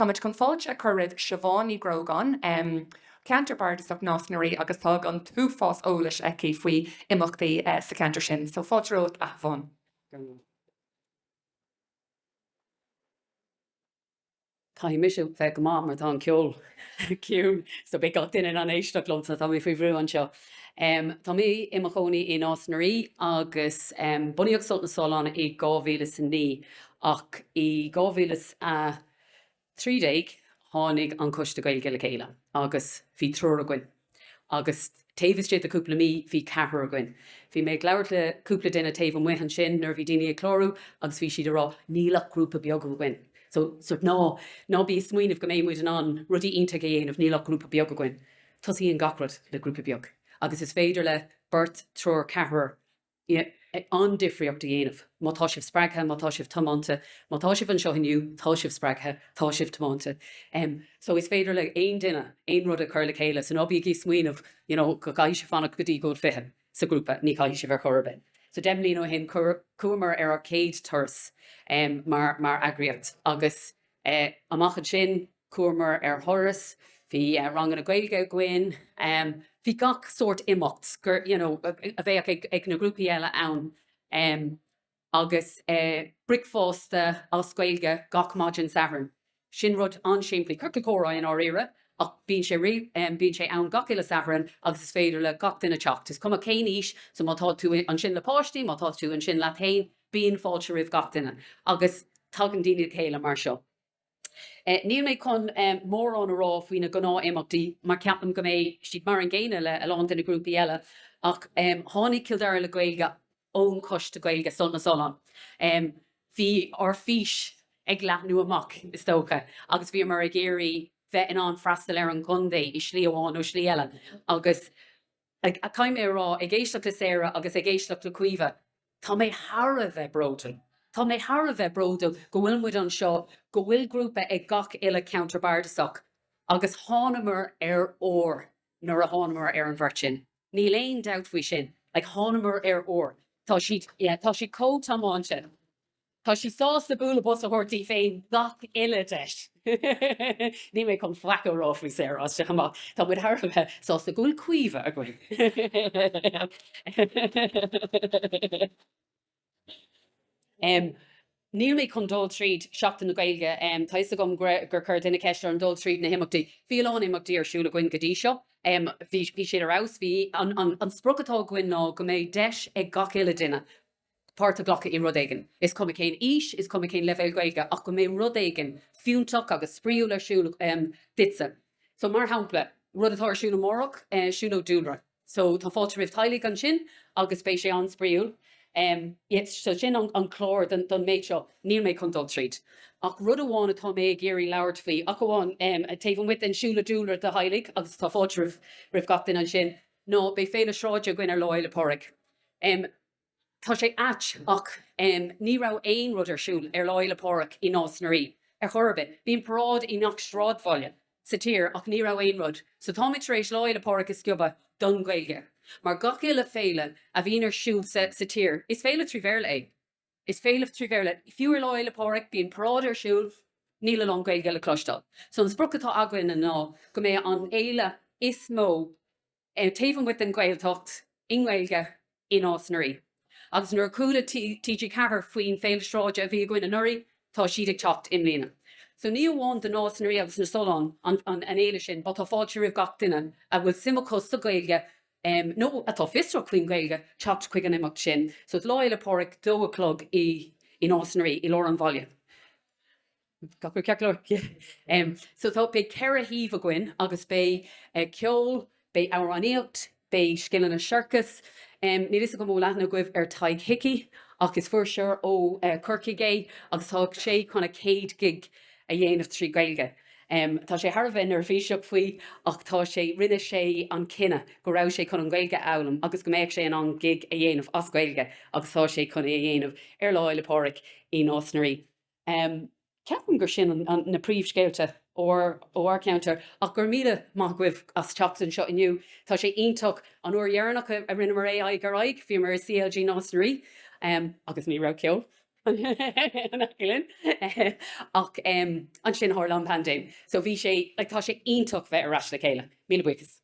Táid chun fáilte chu raibh seabhánaí grógan, Ceantar Bardasach násnaí agus tá an túfás ólais aici faoi imachtaí sa Ceantar sin, so fáilteród a bhain. Caiimiisiú bheith go má mar tá an ceol ciúm, so be gach duine an éisteach lomsa tá mí faoi bhrú an seo. Tá mí imachóní in Osnaí agus buíoch sult na Sálána i 2009 ach i 2013 tháinig an Coiste Gaeilge le chéile agus bhí trúr a gcuin. Agus taobh sé a cúpla mí hí cethir a gcuin. Bhí mé leabhart le cúpla duine taobh an muhan sin nar bhí daine ag chlárú agus bhí siad ará nílach grúpa beag a gcuin. So ná bí smuoineh go mé muid an rudí ionta go dhéanamh nílach grúpa beag a gcuin. Tosí an gacrad le grúpa beag. Agus is féidir le burt trúr cethir an difriocht a dhéanamh. Má tá sibh sppraigthe, má tá sibh tamánta, má tá sibh an seo inniu, tá sibh sppraigthe, tá sibh tamánta. So is féidir le aon duine, aon rud a chur le chéile, so ná bí í smuoineh, go gaiith se fanna gotí go fithe sa grúpa, ní caiith se bhar chorbe. So demlín ó hen cuamar ar céad turs mar agriacht. Agus amachchad sin cuamar ar thoras, hí rangan na Gaeilge gcuin, hí gach sort imacht gur a bheith ag na grúpaí eile ann. Agus bricfásta as Gaeilge gach maidin saharn. Sin rud ansiimplí chuirta córáin á rire, ach bíonn sé ann gach ile saharn agus is féidir le gach duine teacht. Is cum a céníis, so má tá tú an sin le páistí, má tá tú an sin le tain, bíonn fáilte rih gach duine. Agus tagann daoine chéile mar seo. Níl mé chun mór an rá faoine gná imachtaí mar ceapan go mé siad mar an ggéine le an duine grúpaí eile ach tháinig Kildare le Gaeilge ón Coiste Gaeilge son na Sáláin. Bhí ar fís ag leathnú amach is tócha agus bhí mar a géirí bheith in an freastal ar an gundé i slí amháin ó slí eile. Agus a caiim mé rá ag éisteach le Sarah agus ag éisteach le Cuid, tá mé thara bheith brotal. Tá mé thara bheith brotal go bhfuil muid an seo go bhfuil grúpa ag gach ile Ceantar Bardasach agus tháinamar ar ór nar a tháinamar ar an bhirt sin. Ní léon doubt faoi sin, ag tháinamar ar ór. Tá siad cótamáinte. Tá si sás na búla bus a thuirtaí féin gach ile deis. Ní mé chun flaca rá faoi Sarah as teach tá bud thar bheith sás na gúil Cuid a gcuin. Níl mé chun dul tríd seachtain na Gaeilge, taisa gom gur chur duine ceiste an dul tríd na himachtaí. Bhí an imachtaí ar siúla gcuin go dtí seo. Bhí siad arás, bhí an sprocatá gcuin ná go mé deis ag gach ile duine. Páirrta ghlacha i rud éigean. Is cum céin is cum céin le bhéil Gaeilge ach go mé rud éigean fiúntaach agus spríú le siúla ditsa. So mar hampla, rud atá ar siúla mórach, siúla dúlra. So tá fáilte rih tailigh an sin agus bé sé an spríúil. So sin an chlár don méid seo níl mé chun dul tríd. Ach rud amháin atá mé géirí leabhart faoi, ach amháin taobh with an siúla dúlra de heilig agus tá fáilte rih gach duine an sin. No, bé féile sráide gcuin ar láil le porric. Tá sé at ach ní rah aon rud ar siúil ar láil le porric i Osnaí. Ar chorbe, bhíon prád i nach stráadfáile sa tír ach ní rah aon rud. So tá mit éis láil le porric is sciobba don Gaeilge. Mar gach ile féile a bhíon ar siúil sa tír, is féile trí bhéir é. Is féile trí bhéir le. Fiúr láil le porric bíon prád ar siúil, níl an Gaeilge le clostal. So an sprocatá againn ná go mé an éile is mó taobh with an Gaeltacht in Gaeilge in Osnaí. Agus nuair cúda TG cethir faoin féile stráide a bhí gcuin an nuirí, tá siad ag teacht imlína. So ní amháin den Osnaí agus na Sáláin an éile sin, ba tá fáilte rih gach duine a bhfuil simachos sa Gaeilge nó atá fistrach faoin Gaeilge teacht chuig an imacht sin. So láil le porric 2 o'clock in Osnaí i lár an bhaile. Gachur ceaclóir? So tá bé ceir a híomh a gcuin agus bé ceol, bé áraníocht, bé scillan na seircas. Ní is go mó leithna goibh ar taig hickey ach is fuair seir ó Curcigé agus tá sé chuna 100 gig a dhéanamh trí Gaeilge. Tá sé Harbhain ar bhíseach faoi ach tá sé rinne sé an cinenne go raibh sé chun an Gaeilge elam agus go méid sé an gig a dhéanamh as Gaeilge agus tá sé chun a dhéanamh ar láil le porric in Osnaí. Ceapan gur sin na príomhscéalte ó Ceantar ach gur míle má goibh as teachtain seo inniu. Tá sé ionach an uair dhearnach a rinne mar ag gur aig, bhí mar CLG Osnaí agus ní rah ceol. Anachilin. Ach, an sin Harlan Pandem. So bhí sé, like, tá sé iontoch bheith arás le chéile. Míle buchas.